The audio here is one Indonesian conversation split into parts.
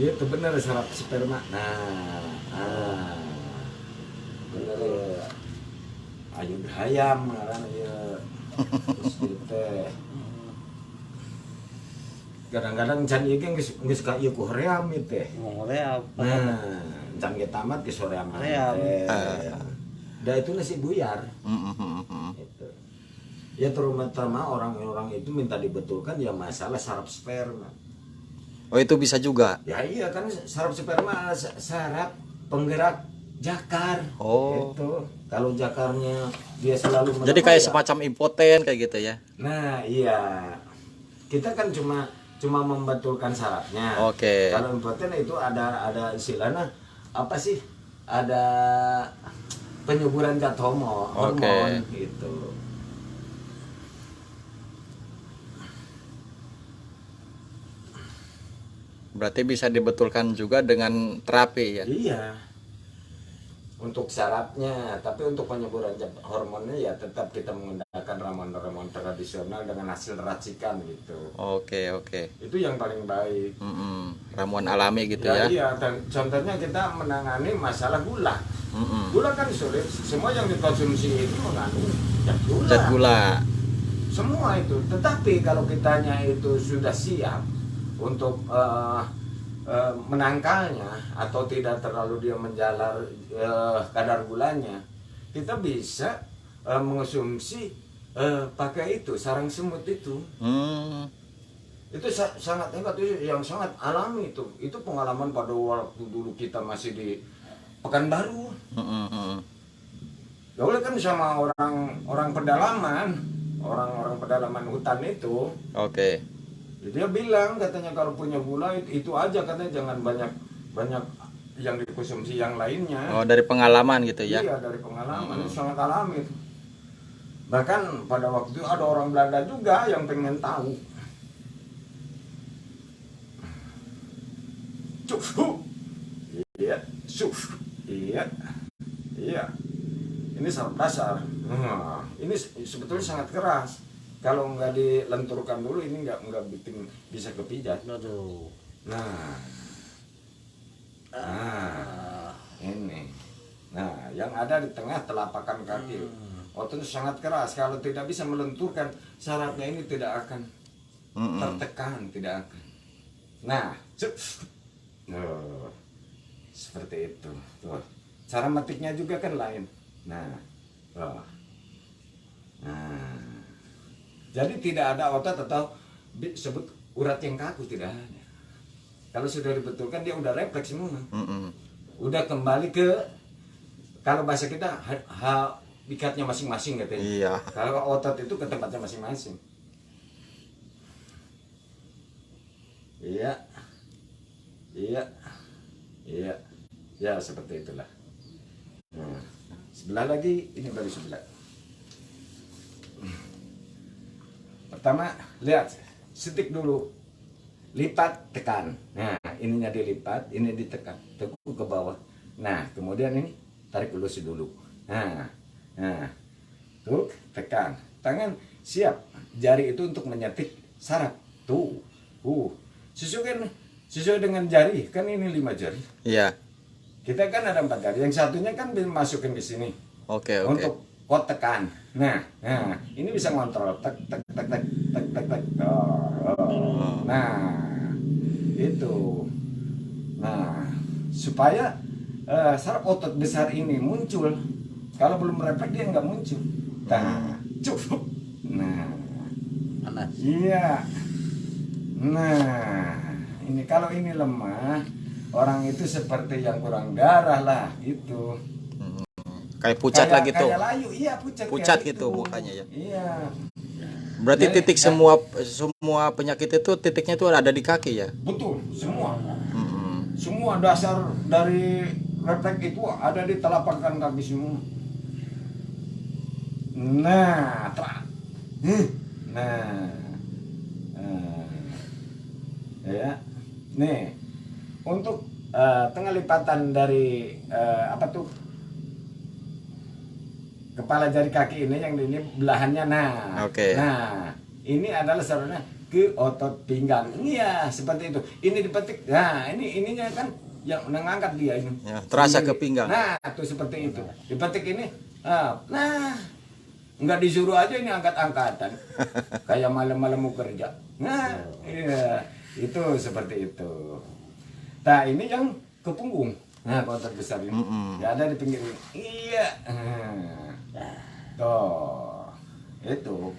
Itu bener saraf sperma. Bener ya. Ayu hayam ngaran ya. Terus ieu teh. Kadang-kadang can ieu geus ka ieu ku hoream ieu teh. Hoream. Nah, can ge tamat geus hoream teh. Da itu nasi buyar. Itu. Ya terutama orang-orang itu minta dibetulkan ya masalah saraf sperma. Oh itu bisa juga. Ya iya kan saraf sperma saraf penggerak jakar. Oh. Gitu. Kalau jakarnya dia selalu melemah. Jadi kayak ya. semacam impoten kayak gitu ya. Nah iya. Kita kan cuma membetulkan sarafnya. Oke. Kalau impoten itu ada istilahnya apa sih? Ada penyuburan zat hormon gitu. Berarti bisa dibetulkan juga dengan terapi ya? Iya. Untuk sarafnya, tapi untuk penyuburan hormonnya ya tetap kita menggunakan ramuan-ramuan tradisional dengan hasil racikan gitu. Oke. Itu yang paling baik. Ramuan alami gitu ya? Iya, dan contohnya kita menangani masalah gula. Gula kan sulit, semua yang dikonsumsi itu mengandung Zat gula. Semua itu, tetapi kalau kitanya itu sudah siap untuk menangkalnya atau tidak terlalu dia menjalar kadar gulanya, kita bisa mengonsumsi pakai itu sarang semut itu. Itu sangat hebat, itu yang sangat alami itu. Itu pengalaman pada waktu dulu kita masih di Pekanbaru. Dulu kan sama orang pedalaman, orang pedalaman hutan itu. Oke. Dia bilang katanya kalau punya gula itu aja, katanya jangan banyak yang dikonsumsi yang lainnya. Oh dari pengalaman gitu ya? Iya dari pengalaman, itu sangat alami. Bahkan pada waktu itu ada orang Belanda juga yang pengen tahu. Iya. Ini saraf dasar. Ini sebetulnya sangat keras. Kalau nggak dilenturkan dulu ini nggak bikin bisa kepijat. Aduh. Nah, ini. Nah, yang ada di tengah telapakan kaki. Otot itu sangat keras. Kalau tidak bisa melenturkan, sarafnya ini tidak akan tertekan, tidak akan. Nah, seperti itu. Tuh. Cara metiknya juga kan lain. Nah. Jadi tidak ada otot atau disebut urat yang kaku, tidak ada. Kalau sudah dibetulkan dia udah refleks semua. Udah kembali ke, kalau bahasa kita ikatnya masing-masing katanya. Iya. Kalau otot itu ke tempatnya masing-masing. Iya. Ya seperti itulah. Nah, sebelah lagi, ini baru sebelah. Pertama, lihat, setik dulu, lipat, tekan. Nah, ininya dilipat, ini ditekan, tekuk ke bawah. Nah, kemudian ini tarik ulus dulu. Nah, tuh, tekan. Tangan siap, jari itu untuk menyetik saraf. Tuh, sesuai dengan jari, kan ini 5 jari. Iya. Kita kan ada 4 jari, yang satunya kan dimasukin ke sini. Oke. Untuk kot tekan. Nah, ini bisa ngontrol tek. Nah, itu. Nah, supaya saraf otot besar ini muncul. Kalau belum refleks dia nggak muncul. Nah, cukup. Nah, Panas. iya. Nah, ini kalau ini lemah, orang itu seperti yang kurang darah lah, gitu. Kayak pucat lah gitu. Kayak layu, iya Pucat kayak gitu mukanya ya. Iya. Berarti Jadi, titik semua penyakit itu titiknya itu ada di kaki ya? Betul, semua. Semua dasar dari refleks itu ada di telapak kaki semua. Nah, ya. Nih, untuk tengah lipatan dari apa tuh? Kepala jari kaki ini yang ini belahannya. Nah, Oke. nah ini adalah sebenarnya ke otot pinggang. Iya, seperti itu. Ini dipetik. Nah, ininya kan yang mengangkat dia ini. Ya, terasa Ini. ke pinggang. Nah, tuh seperti itu. Dipetik ini. Nah, nggak disuruh aja ini angkat-angkatan. Kayak malam-malam mau kerja. Nah, iya, itu seperti itu. Nah, ini yang ke punggung. Nah, otot besar ini. Nggak ada di pinggir ini. Iya. Tuh. Itu.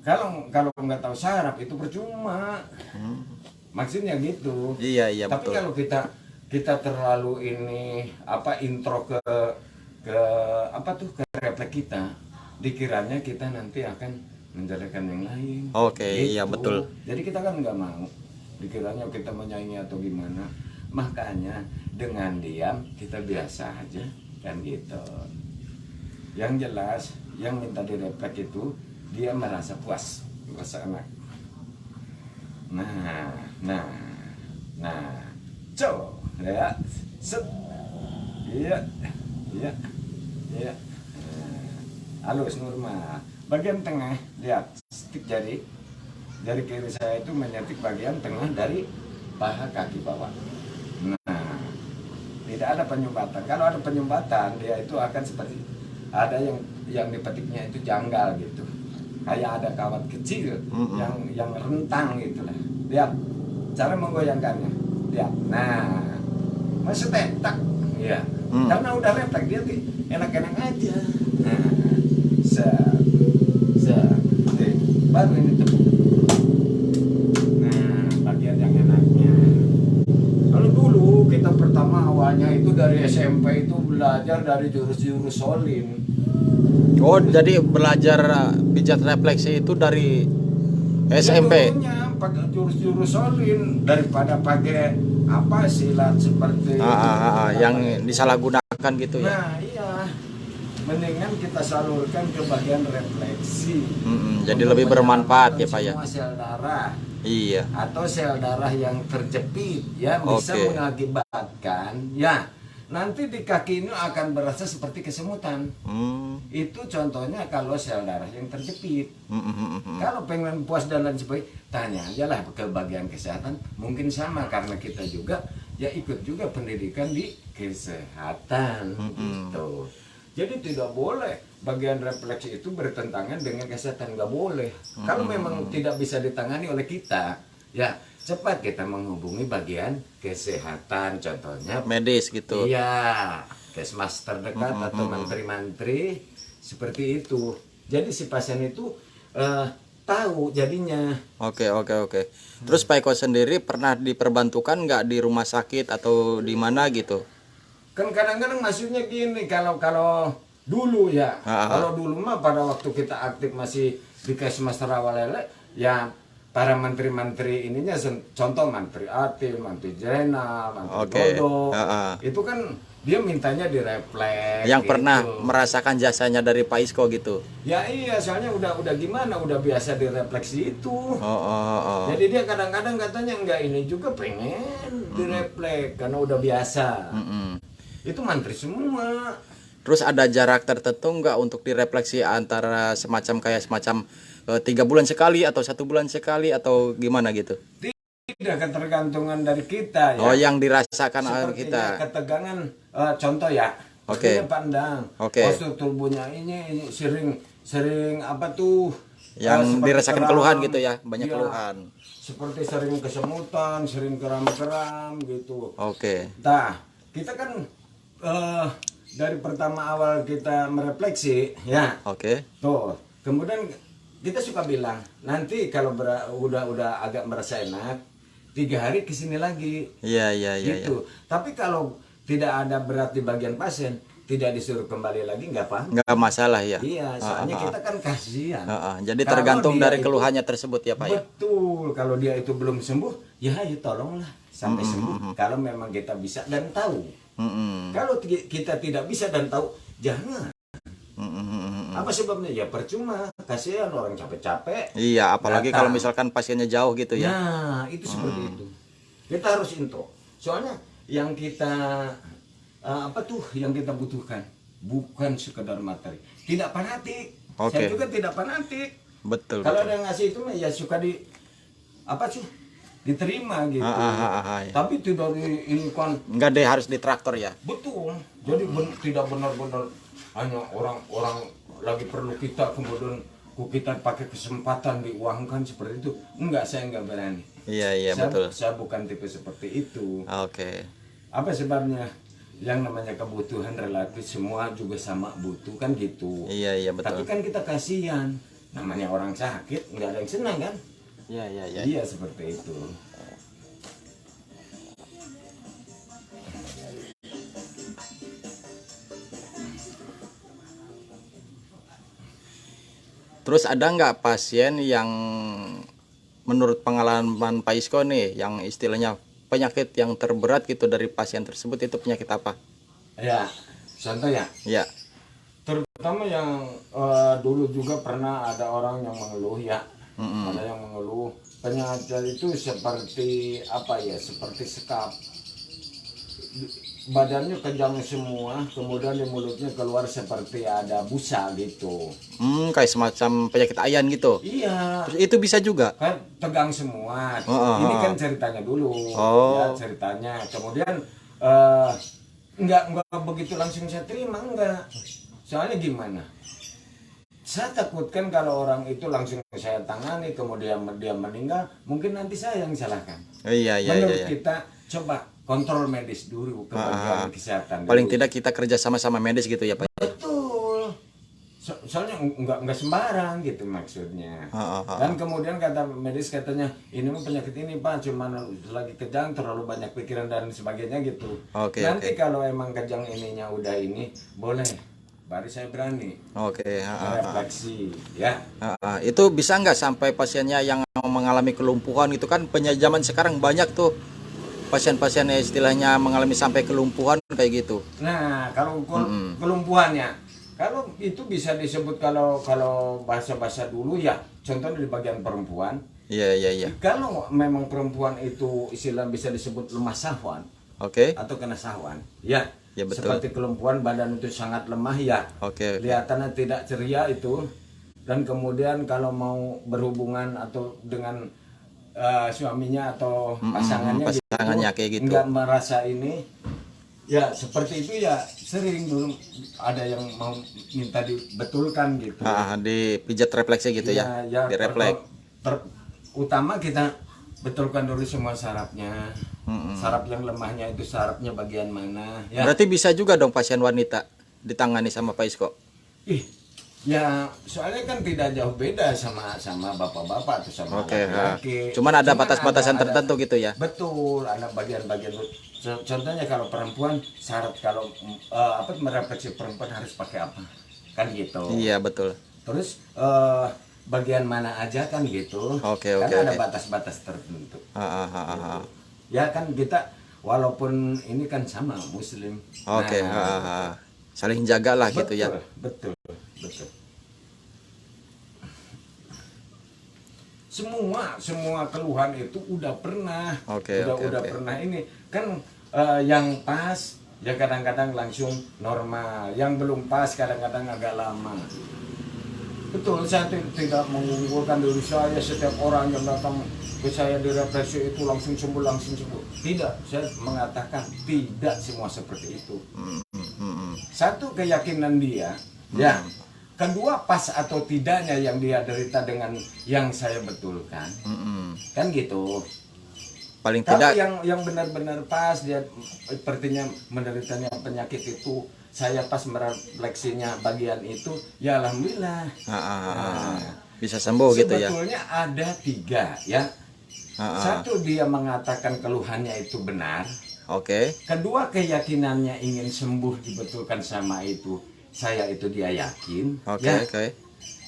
Kalau nggak tahu saraf itu percuma. Maksudnya gitu. Iya, Tapi betul. kalau kita terlalu ini intro ke refleks kita, dikiranya kita nanti akan menjadikan yang lain. Oke, iya, betul. Jadi kita kan nggak mau dikiranya kita menyaingi atau gimana. Makanya dengan diam kita biasa aja kan gitu. Yang jelas yang minta direfleks itu dia merasa puas, merasa enak. Nah, coba ya, set, iya. Halus normal. Bagian tengah, lihat, stik jari kiri saya itu menyentik bagian tengah dari paha kaki bawah. Nah, tidak ada penyumbatan. Kalau ada penyumbatan, dia itu akan seperti ada yang dipetiknya itu janggal gitu. Kayak ada kawat kecil yang rentang gitu lah. Lihat cara menggoyangkannya. Lihat. Nah, maksudnya tak, ya. Karena udah refleks dia enak-enak aja. Nah, baru ini tepuk. Nah, bagian yang enaknya. Kalau dulu kita pertama awalnya itu dari SMP itu belajar dari jurus-jurus Shaolin. Oh, jadi belajar pijat refleksi itu dari SMP. Ya, pakai jurus-jurus Shaolin daripada pakai silat seperti Yang disalahgunakan gitu ya. Nah, iya. Mendingan kita salurkan ke bagian refleksi. Jadi lebih bermanfaat ya, Pak ya. Semua sel darah Iya. atau sel darah yang terjepit ya bisa Oke. mengakibatkan ya nanti di kaki ini akan berasa seperti kesemutan. Itu contohnya kalau sel darah yang terjepit. Kalau pengen puas dan lain sebagainya, tanya aja lah ke bagian kesehatan. Mungkin sama karena kita juga ya ikut juga pendidikan di kesehatan gitu. Jadi tidak boleh bagian refleksi itu bertentangan dengan kesehatan, nggak boleh. Kalau memang tidak bisa ditangani oleh kita, ya cepat kita menghubungi bagian kesehatan, contohnya Medis gitu. iya, kesmas terdekat atau mantri-mantri seperti itu. Jadi si pasien itu tahu jadinya. Oke. Terus Pak Eko sendiri pernah diperbantukan nggak di rumah sakit atau di mana gitu? Kan kadang-kadang maksudnya gini, kalau dulu ya, kalau dulu mah pada waktu kita aktif masih di Kesmas Rawalele, ya para menteri-menteri ininya, contoh Menteri Atil, Menteri Jenal, Menteri Dodo, itu kan dia mintanya direfleks. Yang gitu. pernah merasakan jasanya dari Pak Isko gitu? Ya iya, soalnya udah gimana, udah biasa direfleksi itu. Oh. Jadi dia kadang-kadang katanya enggak, ini juga pengen direfleks karena udah biasa. Itu mantri semua. Terus ada jarak tertentu nggak untuk direfleksi antara semacam 3 bulan sekali atau 1 bulan sekali atau gimana gitu? Tidak, ketergantungan dari kita ya. Oh, yang dirasakan seperti kita. ketegangan, contoh ya. Oke. Ini pandang. Oke. Postur tubuhnya ini sering apa tuh? Yang seperti dirasakan kram. keluhan gitu ya, banyak Iya, keluhan. Seperti sering kesemutan, sering kram-kram gitu. Oke. Nah, kita kan dari pertama awal kita merefleksi, ya. Oke. Tuh, kemudian kita suka bilang, nanti kalau udah agak merasa enak, 3 hari kesini lagi. Iya. Gitu. Tapi kalau tidak ada berat di bagian pasien, tidak disuruh kembali lagi, nggak apa-apa. Nggak masalah ya. Iya, soalnya kita kan kasihan. Jadi Kalau tergantung dia dari itu- keluhannya tersebut ya Pak ya. Betul, kalau dia itu belum sembuh, ya tolonglah sampai sembuh. Kalau memang kita bisa dan tahu. Kalau kita tidak bisa dan tahu, jangan. Apa sebabnya? Ya percuma, kasihan orang capek-capek. Iya, apalagi datang. kalau misalkan pasiennya jauh gitu ya. Nah, itu seperti itu. Kita harus intro. Soalnya yang kita yang kita butuhkan bukan sekedar materi. Tidak fanatik. Oke. Saya juga tidak fanatik. Betul. Kalau betul. ada yang ngasih itu mah ya suka di apa sih? Diterima gitu. Ya. Tapi tidak ini kan Enggak deh, harus di traktor ya. betul. Jadi tidak benar-benar hanya orang-orang lagi perlu kita kemudian kita pakai kesempatan diuangkan seperti itu. Enggak, saya enggak berani. Iya saya, betul. Saya bukan tipe seperti itu. Oke. Apa sebabnya? Yang namanya kebutuhan relatif semua juga sama butuh kan gitu. Iya Tapi betul. kan kita kasihan. Namanya orang sakit nggak ada yang senang kan? Iya. Iya seperti itu. Terus ada nggak pasien yang menurut pengalaman Pak Isko nih, yang istilahnya penyakit yang terberat gitu dari pasien tersebut, itu penyakit apa? Ya, contoh ya. Ya. Terutama yang dulu juga pernah ada orang yang mengeluh ya. Ada yang mengeluh penyakit itu seperti apa ya? Seperti sekap. Badannya kejang semua, kemudian di mulutnya keluar seperti ada busa gitu. Kayak semacam penyakit ayan gitu. Iya. Terus itu bisa juga. Kan tegang semua. Oh. Ini kan ceritanya dulu. Oh. Ya, ceritanya. Kemudian enggak begitu langsung saya terima, enggak. Soalnya gimana? Saya takutkan kalau orang itu langsung saya tangani kemudian dia meninggal, mungkin nanti saya yang salahkan. Iya. Menurut kita coba kontrol medis dulu ke bagian kesehatan. Paling dulu. tidak kita kerja sama-sama medis gitu ya Pak. Betul. Soalnya enggak sembarang gitu maksudnya. Dan kemudian kata medis katanya ini mah penyakit ini Pak, cuman lagi kejang terlalu banyak pikiran dan sebagainya gitu. Oke, Nanti kalau emang kejang ininya udah ini boleh, baru saya berani Oke. refleksi ya. Itu bisa nggak sampai pasiennya yang mengalami kelumpuhan itu, kan zaman sekarang banyak tuh pasien-pasien yang istilahnya mengalami sampai kelumpuhan kayak gitu. Nah kalau kelumpuhannya, kalau itu bisa disebut kalau bahasa dulu ya, contohnya di bagian perempuan. Iya. Kalau memang perempuan itu istilah bisa disebut lemah syahwan Oke. atau kena syahwan, ya, Ya, betul. seperti kelumpuhan badan itu sangat lemah ya, Oke. kelihatannya tidak ceria itu, dan kemudian kalau mau berhubungan atau dengan suaminya atau pasangannya, kayak gitu. nggak merasa ini, ya seperti itu ya sering dulu ada yang mau minta dibetulkan gitu. Dipijat refleksi gitu ya. Di refleks. Utama kita betulkan dulu semua sarafnya. Saraf yang lemahnya itu sarafnya bagian mana ya. Berarti bisa juga dong pasien wanita ditangani sama Pak Isko. Ya soalnya kan tidak jauh beda sama bapak-bapak atau sama Oke. laki-laki. Cuman ada batas-batasan tertentu gitu ya. Betul, ada bagian-bagian. Contohnya kalau perempuan syarat kalau merefleksi perempuan harus pakai apa kan gitu. Iya betul. Terus bagian mana aja kan gitu. Oke. Ada batas-batas tertentu. Ya kan kita walaupun ini kan sama muslim. Oke. Nah, Saling jaga lah gitu ya. Betul. Semua keluhan itu udah pernah. Oke. Udah pernah ini kan yang pas ya kadang-kadang langsung normal, yang belum pas kadang-kadang agak lama. Betul, saya tidak mengunggulkan diri saya setiap orang yang datang ke saya direfleksi itu langsung sembuh. Tidak, saya mengatakan tidak semua seperti itu. Satu, keyakinan dia, ya. Kedua, pas atau tidaknya yang dia derita dengan yang saya betulkan, kan gitu. Paling Tapi tidak yang benar-benar pas dia sepertinya menderitanya penyakit itu, saya pas merefleksinya bagian itu, ya alhamdulillah. bisa sembuh gitu ya. Sebetulnya ada 3 ya. Satu, dia mengatakan keluhannya itu benar. Oke. Kedua, keyakinannya ingin sembuh dibetulkan sama itu, saya itu dia yakin. Oke.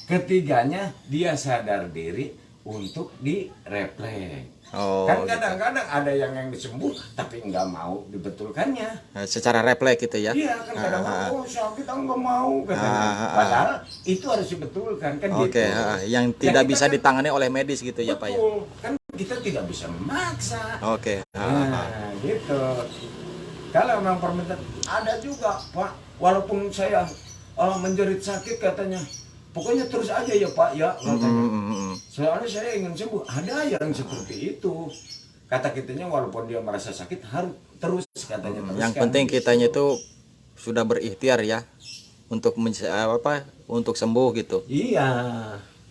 Ketiganya, dia sadar diri untuk direfleks. Kan kadang-kadang ada yang disembuh tapi nggak mau dibetulkannya. Secara refleks gitu ya. Iya kan kadang-kadang kita nggak mau katanya. Padahal itu harus dibetulkan kan gitu. Yang tidak bisa ditangani oleh medis gitu ya Pak ya. Kan kita tidak bisa memaksa. Oke. Nah, gitu. Kalau memang permintaan ada juga Pak, walaupun saya menjerit sakit katanya, Pokoknya terus aja ya Pak ya katanya. Hmm. Soalnya saya ingin sembuh. Ada yang seperti itu. Kata kitanya walaupun dia merasa sakit harus terus katanya terus. Yang penting kitanya itu sudah berikhtiar ya untuk untuk sembuh gitu. Iya,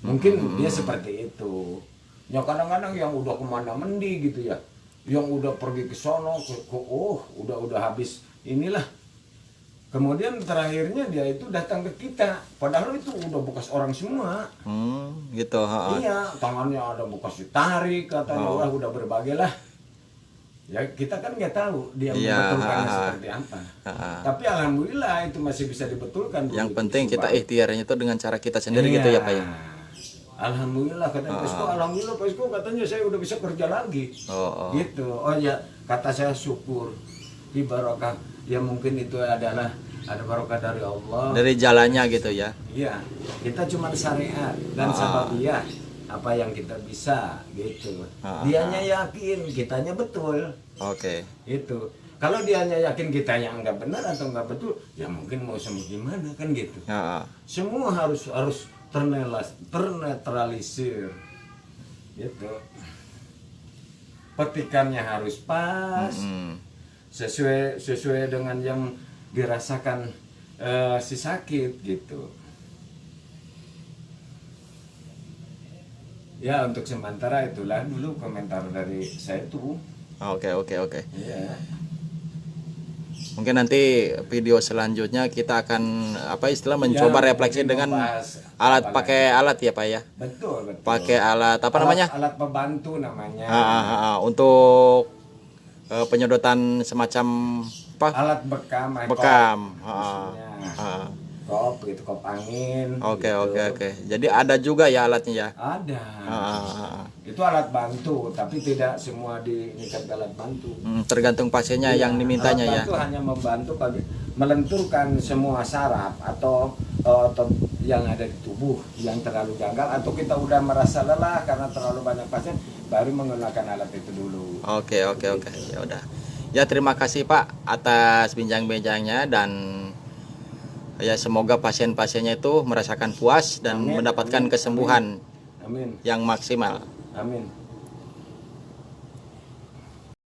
mungkin dia seperti itu. Ya kadang-kadang yang udah kemana mendi gitu ya, yang udah pergi ke sono, udah habis inilah. Kemudian terakhirnya dia itu datang ke kita, padahal itu udah bekas orang semua. Gitu. Iya, tangannya ada bekas ditarik, katanya wah udah berbagai lah. Ya kita kan nggak tahu dia membetulkannya seperti apa. Tapi alhamdulillah itu masih bisa dibetulkan. Yang penting kita ikhtiarnya itu dengan cara kita sendiri gitu ya Pak ya. Alhamdulillah katanya Pak Isko, alhamdulillah Pak Isko katanya saya udah bisa kerja lagi. Gitu. Oh ya, kata saya syukur di barokah. Ya mungkin itu adalah ada barokah dari Allah. Dari jalannya gitu ya. Iya, kita cuma syariat dan sababiyah apa yang kita bisa gitu. Dianya yakin, kitanya betul. Oke. Itu. Kalau dianya yakin kitanya enggak benar atau enggak betul, ya mungkin mau sembuh gimana kan gitu. Semua harus ternetralisir. Gitu. Petikannya harus pas. Sesuai dengan yang dirasakan si sakit gitu. Ya untuk sementara itulah dulu komentar dari saya tuh. Oke. Iya. Mungkin nanti video selanjutnya kita akan mencoba refleksi dengan alat, pakai alat ya Pak ya. Betul. Pakai alat namanya? Alat pembantu namanya. Untuk penyedotan semacam alat bekam. Kop gitu, kop angin. Oke. Gitu. Jadi ada juga ya alatnya ya? Ada. Itu alat bantu, tapi tidak semua diikat alat bantu. Tergantung pasiennya yang dimintanya ya. Alat bantu hanya membantu melenturkan semua saraf atau otot yang ada di tubuh yang terlalu janggal, atau kita udah merasa lelah karena terlalu banyak pasien, baru menggunakan alat itu dulu. Oke. Ya udah. Ya terima kasih Pak atas bincang-bincangnya, dan ya semoga pasien-pasiennya itu merasakan puas dan mendapatkan kesembuhan yang maksimal. Amin.